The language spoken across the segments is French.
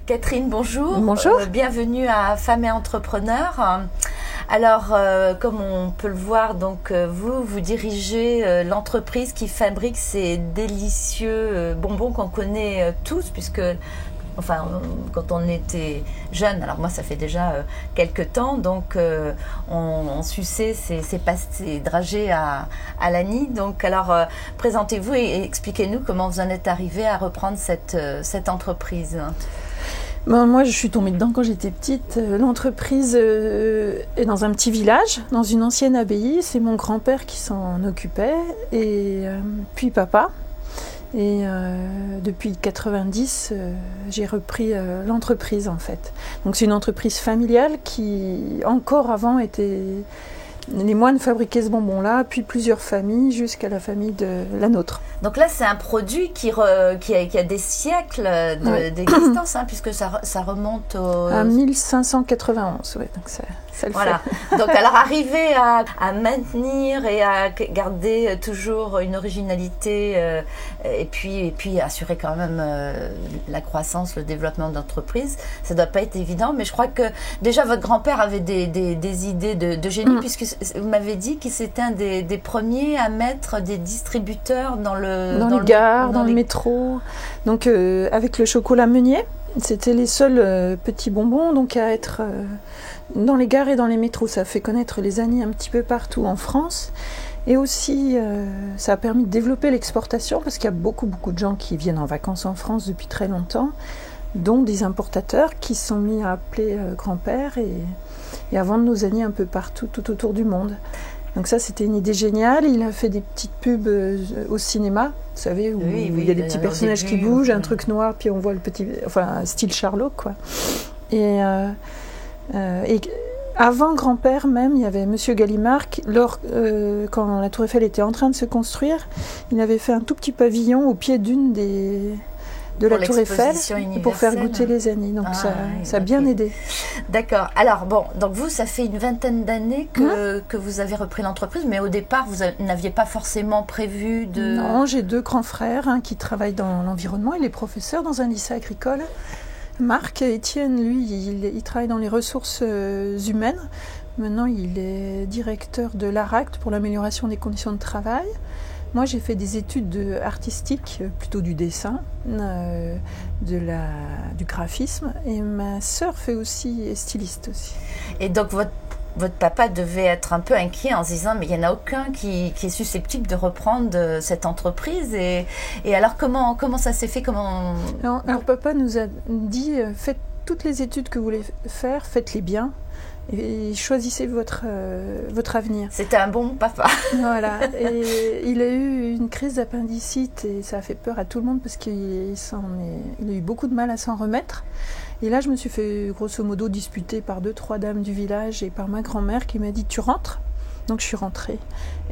Catherine, bonjour. Bonjour. Bienvenue à Femmes et Entrepreneurs. Alors, comme on peut le voir, donc vous dirigez l'entreprise qui fabrique ces délicieux bonbons qu'on connaît tous, puisque, quand on était jeune, alors moi ça fait déjà quelques temps, donc on suçait ces dragées à l'Annie. Donc, alors présentez-vous et expliquez-nous comment vous en êtes arrivé à reprendre cette entreprise. Moi, je suis tombée dedans quand j'étais petite. L'entreprise est dans un petit village, dans une ancienne abbaye. C'est mon grand-père qui s'en occupait, et puis papa. Et depuis 90, j'ai repris l'entreprise, en fait. Donc c'est une entreprise familiale qui, encore avant, était... Les moines fabriquaient ce bonbon-là, puis plusieurs familles, jusqu'à la famille de la nôtre. Donc là, c'est un produit qui a des siècles d'existence, puisque ça remonte à 1591, oui. Donc ça le voilà. fait. Donc alors, arriver à maintenir et à garder toujours une originalité, et puis assurer quand même la croissance, le développement d'entreprise, ça ne doit pas être évident. Mais je crois que déjà votre grand-père avait des idées de génie, puisque vous m'avez dit qu'il c'était un des premiers à mettre des distributeurs dans les gares, dans le métro. Donc avec le chocolat Meunier, c'était les seuls petits bonbons donc à être dans les gares et dans les métros. Ça a fait connaître les Annies un petit peu partout en France. Et aussi, ça a permis de développer l'exportation, parce qu'il y a beaucoup de gens qui viennent en vacances en France depuis très longtemps, dont des importateurs qui se sont mis à appeler grand-père et à vendre nos Annies un peu partout, tout autour du monde. Donc ça, c'était une idée géniale. Il a fait des petites pubs au cinéma, vous savez, où il y a des petits personnages qui bougent, un truc noir, puis on voit le petit... Enfin, style Charlot, quoi. Et avant grand-père même, il y avait Monsieur Gallimard, quand la Tour Eiffel était en train de se construire, il avait fait un tout petit pavillon au pied d'une de la Tour Eiffel pour faire goûter les Annies. Donc ça a bien aidé. D'accord. Alors donc vous, ça fait une vingtaine d'années que vous avez repris l'entreprise, mais au départ, vous n'aviez pas forcément prévu de... Non, j'ai 2 grands frères qui travaillent dans l'environnement. Il est professeur dans un lycée agricole. Marc, Étienne, lui, il travaille dans les ressources humaines. Maintenant, il est directeur de l'ARACT pour l'amélioration des conditions de travail. Moi, j'ai fait des études artistiques, plutôt du dessin, du graphisme. Et ma sœur est styliste aussi. Et donc, votre papa devait être un peu inquiet en se disant mais il n'y en a aucun qui est susceptible de reprendre cette entreprise. Et alors, comment ça s'est fait? Alors, papa nous a dit faites toutes les études que vous voulez faire, faites-les bien. Et choisissez votre avenir. C'était un bon papa. Voilà. Et il a eu une crise d'appendicite et ça a fait peur à tout le monde parce qu'il a eu beaucoup de mal à s'en remettre. Et là, je me suis fait grosso modo disputer par 2-3 dames du village et par ma grand-mère qui m'a dit tu rentres. Donc je suis rentrée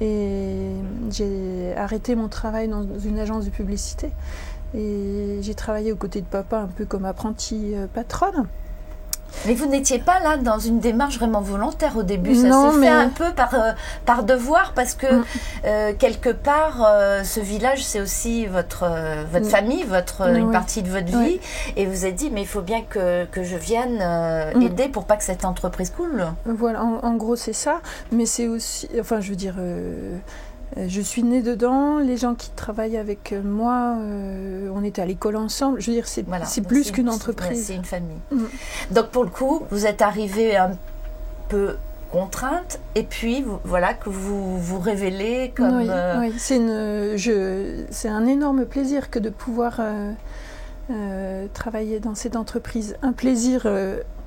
et j'ai arrêté mon travail dans une agence de publicité et j'ai travaillé aux côtés de papa un peu comme apprentie patronne. Mais vous n'étiez pas là dans une démarche vraiment volontaire au début, ça s'est fait un peu par devoir, parce que quelque part, ce village, c'est aussi votre famille, une partie de votre vie, et vous avez dit, mais il faut bien que je vienne aider pour pas que cette entreprise coule. Voilà, en gros c'est ça, mais c'est aussi, je suis née dedans, les gens qui travaillent avec moi, on était à l'école ensemble. Je veux dire, c'est plus qu'une entreprise. C'est une famille. Donc pour le coup, vous êtes arrivée un peu contrainte, et puis que vous révélez comme... Oui. C'est un énorme plaisir que de pouvoir travailler dans cette entreprise. Un plaisir...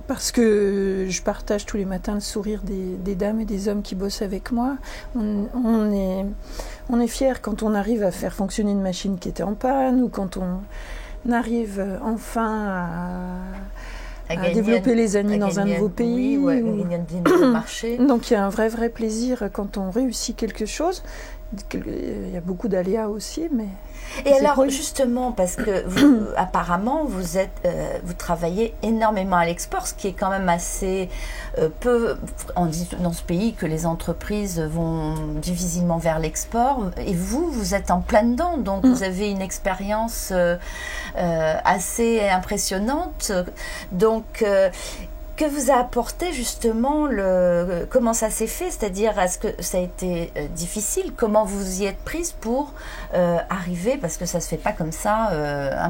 parce que je partage tous les matins le sourire des dames et des hommes qui bossent avec moi. On est fiers quand on arrive à faire fonctionner une machine qui était en panne, ou quand on arrive enfin à développer les Annies dans un nouveau pays. Ou à gagner un marché. Donc il y a un vrai plaisir quand on réussit quelque chose. Il y a beaucoup d'aléas aussi, mais... Et alors, justement, parce que vous, apparemment, vous travaillez énormément à l'export, ce qui est quand même assez peu... On dit dans ce pays que les entreprises vont difficilement vers l'export, et vous êtes en plein dedans, donc vous avez une expérience assez impressionnante. Donc... que vous a apporté justement comment ça s'est fait, c'est-à-dire est-ce que ça a été difficile, comment vous y êtes prise pour arriver, parce que ça se fait pas comme ça,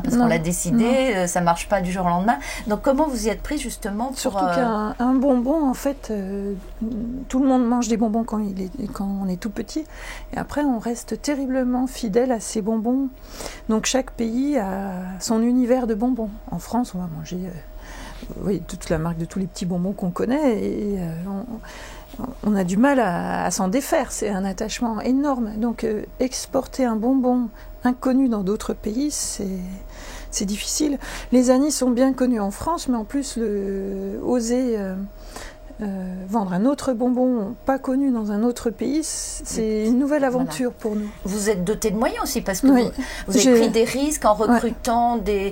parce qu'on l'a décidé, ça marche pas du jour au lendemain. Donc comment vous y êtes prise justement pour... Surtout qu'un bonbon, en fait, tout le monde mange des bonbons quand on est tout petit, et après on reste terriblement fidèle à ces bonbons. Donc chaque pays a son univers de bonbons. En France, on va manger... oui, toute la marque de tous les petits bonbons qu'on connaît, et on a du mal à s'en défaire, c'est un attachement énorme. Donc exporter un bonbon inconnu dans d'autres pays, c'est difficile. Les anis sont bien connus en France, mais en plus oser vendre un autre bonbon pas connu dans un autre pays, c'est une nouvelle aventure pour nous. Vous êtes doté de moyens aussi, parce que vous avez pris des risques en recrutant des...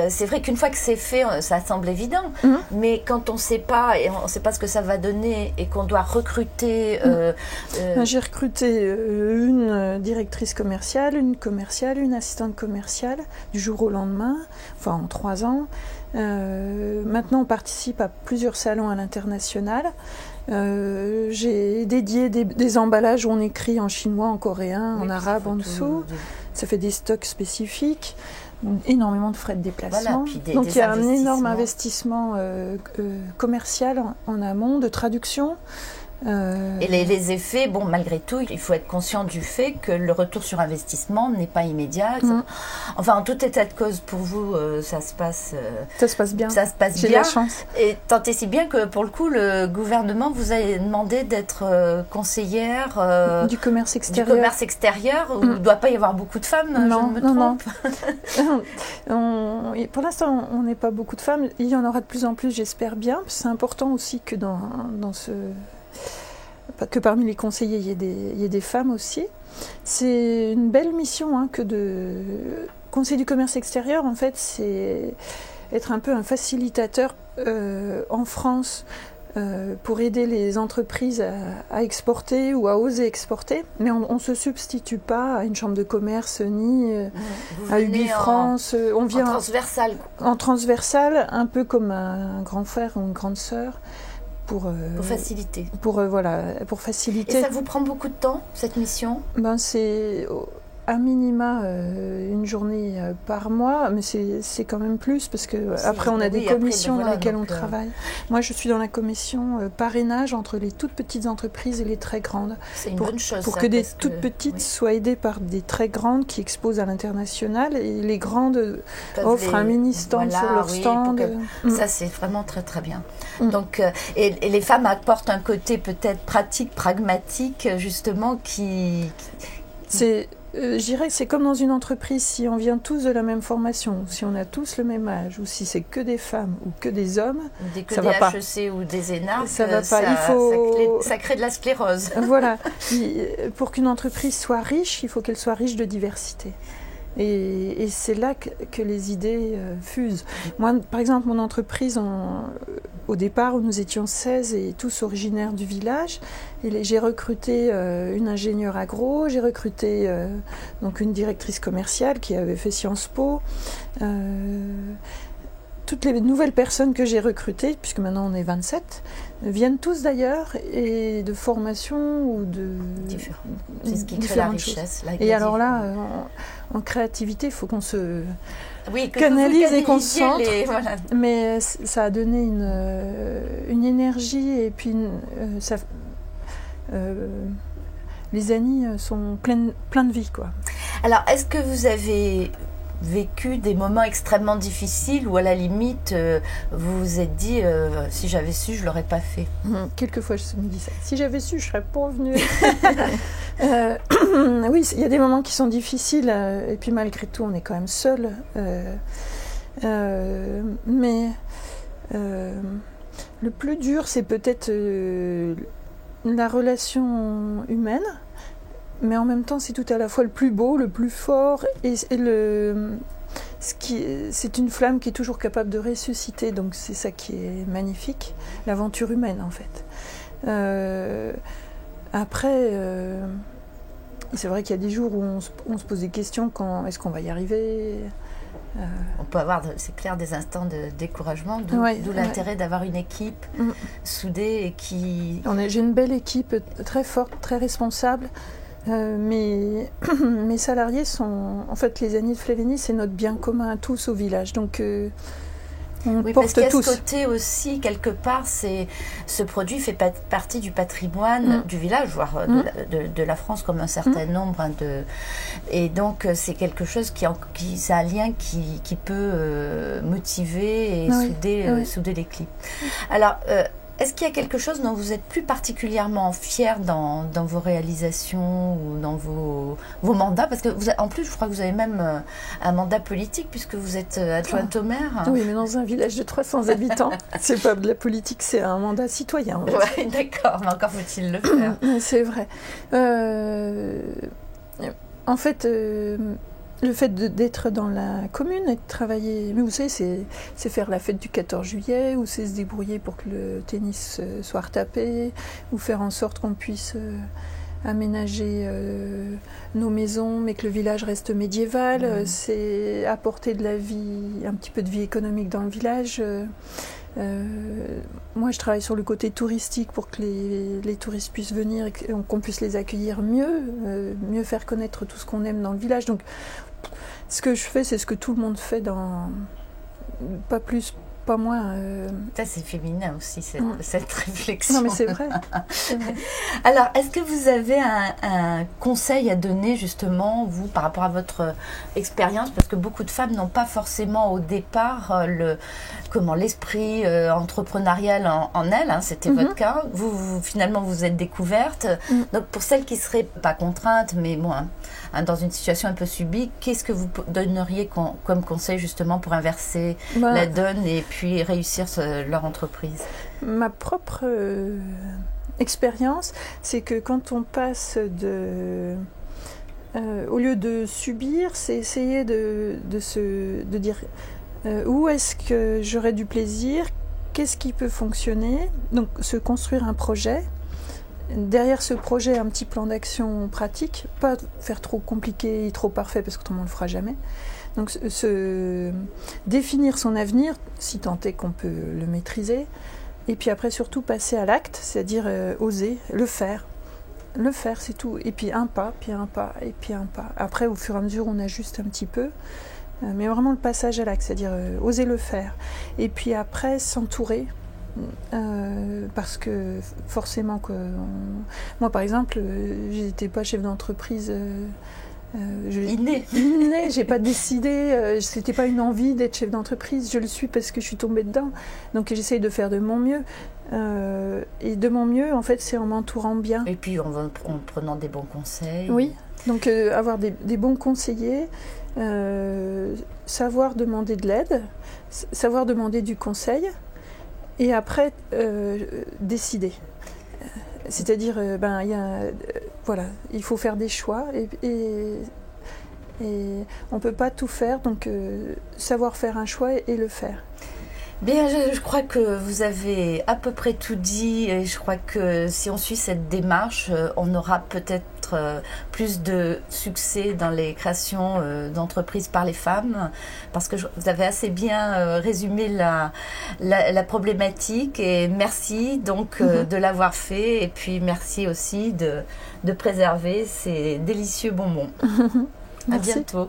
c'est vrai qu'une fois que c'est fait, ça semble évident, mais quand on ne sait pas, et on ne sait pas ce que ça va donner, et qu'on doit recruter... J'ai recruté une directrice commerciale, une assistante commerciale, du jour au lendemain, enfin en 3 ans. Maintenant, on participe à plusieurs salons à l'international. J'ai dédié des emballages où on écrit en chinois, en coréen, en arabe en dessous. Ça fait des stocks spécifiques, énormément de frais de déplacement. Voilà, donc il y a un énorme investissement commercial en amont, de traduction. Et les effets, bon, malgré tout, il faut être conscient du fait que le retour sur investissement n'est pas immédiat. Enfin, en tout état de cause, pour vous, ça se passe bien. Ça se passe J'ai bien. la chance. Et tant et si bien que, pour le coup, le gouvernement vous a demandé d'être conseillère du commerce extérieur. Où il ne doit pas y avoir beaucoup de femmes, je me trompe. Pour l'instant, on n'est pas beaucoup de femmes. Il y en aura de plus en plus, j'espère bien. C'est important aussi que que parmi les conseillers, il y ait des femmes aussi. C'est une belle mission que de conseiller du commerce extérieur. En fait, c'est être un peu un facilitateur en France pour aider les entreprises à exporter ou à oser exporter. Mais on ne se substitue pas à une chambre de commerce ni à Ubi France. On vient en transversal. En transversal, un peu comme un grand frère ou une grande sœur. Pour faciliter. Pour faciliter. Et ça vous prend beaucoup de temps, cette mission ? C'est à minima une journée par mois, mais c'est quand même plus, parce qu'après on a des commissions dans lesquelles on travaille. Moi je suis dans la commission parrainage entre les toutes petites entreprises et les très grandes. C'est une bonne chose. Pour que des toutes petites soient aidées par des très grandes qui exposent à l'international, et les grandes offrent un mini-stand sur leur stand. Ça c'est vraiment très très bien. Donc, et les femmes apportent un côté peut-être pratique, pragmatique, justement, je dirais que c'est comme dans une entreprise, si on vient tous de la même formation, si on a tous le même âge, ou si c'est que des femmes ou que des hommes, ça va pas. HEC ou des énarques, ça va pas. Ça crée de la sclérose. Voilà. Pour qu'une entreprise soit riche, il faut qu'elle soit riche de diversité. Et c'est là que les idées fusent. Moi, par exemple, mon entreprise, au départ, où nous étions 16 et tous originaires du village, j'ai recruté une ingénieure agro, j'ai recruté donc une directrice commerciale qui avait fait Sciences Po. Toutes les nouvelles personnes que j'ai recrutées, puisque maintenant on est 27, viennent tous d'ailleurs, et de formation ou de... C'est ce qui crée la richesse. Et alors là, en créativité, il faut qu'on se canalise et qu'on se centre. Voilà. Mais ça a donné une énergie, et puis les anis sont pleins de vie, quoi. Alors, est-ce que vous avez vécu des moments extrêmement difficiles où à la limite vous vous êtes dit si j'avais su je l'aurais pas fait? Quelquefois je me dis ça, si j'avais su je serais pas venue. Oui, il y a des moments qui sont difficiles, et puis malgré tout on est quand même seul, mais le plus dur c'est peut-être la relation humaine, mais en même temps, c'est tout à la fois le plus beau, le plus fort, c'est une flamme qui est toujours capable de ressusciter, donc c'est ça qui est magnifique, l'aventure humaine en fait. Après, c'est vrai qu'il y a des jours où on se pose des questions, est-ce qu'on va y arriver ? On peut avoir, c'est clair, des instants de découragement, d'où l'intérêt d'avoir une équipe soudée et qui... J'ai une belle équipe, très forte, très responsable. Mes salariés sont... En fait, les Agnès de Flavigny, c'est notre bien commun à tous au village. Donc, on porte parce qu'à tous. Ce côté aussi, quelque part, ce produit fait partie du patrimoine du village, voire de la France, comme un certain nombre. Et donc, c'est quelque chose c'est un lien qui peut motiver et souder l'équipe. Alors, est-ce qu'il y a quelque chose dont vous êtes plus particulièrement fier dans vos réalisations ou dans vos mandats ? Parce que en plus, je crois que vous avez même un mandat politique puisque vous êtes adjointe au maire. Oui, mais dans un village de 300 habitants, c'est pas de la politique, c'est un mandat citoyen. Oui, d'accord, mais encore faut-il le faire. C'est vrai. En fait... Le fait d'être dans la commune et de travailler, mais vous savez, c'est faire la fête du 14 juillet, ou c'est se débrouiller pour que le tennis soit retapé, ou faire en sorte qu'on puisse aménager nos maisons, mais que le village reste médiéval. C'est apporter de la vie, un petit peu de vie économique dans le village. Moi, je travaille sur le côté touristique pour que les touristes puissent venir et qu'on puisse les accueillir mieux faire connaître tout ce qu'on aime dans le village. Donc, ce que je fais, c'est ce que tout le monde fait, pas plus, pas moins. Ça, c'est féminin aussi, cette réflexion. Non, mais c'est vrai. Alors, est-ce que vous avez un conseil à donner, justement, vous, par rapport à votre expérience ? Parce que beaucoup de femmes n'ont pas forcément, au départ, l'esprit entrepreneurial en elles. C'était votre cas. Vous, finalement, vous êtes découverte. Donc, pour celles qui ne seraient pas contraintes, mais bon... dans une situation un peu subie, qu'est-ce que vous donneriez comme conseil justement pour inverser la donne et puis réussir leur entreprise ? Ma propre expérience, c'est que quand on passe au lieu de subir, c'est essayer de dire où est-ce que j'aurais du plaisir, qu'est-ce qui peut fonctionner, donc se construire un projet. Derrière ce projet, un petit plan d'action pratique, pas faire trop compliqué et trop parfait parce que tout le monde ne le fera jamais. Donc définir son avenir, si tant est qu'on peut le maîtriser, et puis après surtout passer à l'acte, c'est-à-dire oser, le faire. Le faire, c'est tout. Et puis un pas, puis un pas, et puis un pas. Après, au fur et à mesure, on ajuste un petit peu. Mais vraiment le passage à l'acte, c'est-à-dire oser le faire. Et puis après, s'entourer. Parce que forcément moi par exemple j'étais pas chef d'entreprise innée, j'ai pas décidé, c'était pas une envie d'être chef d'entreprise, je le suis parce que je suis tombée dedans, donc j'essaye de faire de mon mieux et de mon mieux en fait c'est en m'entourant bien et puis en prenant des bons conseils. Oui, donc avoir des bons conseillers, savoir demander de l'aide, savoir demander du conseil. Et après, décider. C'est-à-dire, il faut faire des choix et on ne peut pas tout faire, donc savoir faire un choix et le faire. Bien, je crois que vous avez à peu près tout dit et je crois que si on suit cette démarche, on aura peut-être plus de succès dans les créations d'entreprises par les femmes parce que vous avez assez bien résumé la problématique et merci donc de l'avoir fait et puis merci aussi de préserver ces délicieux bonbons. À bientôt.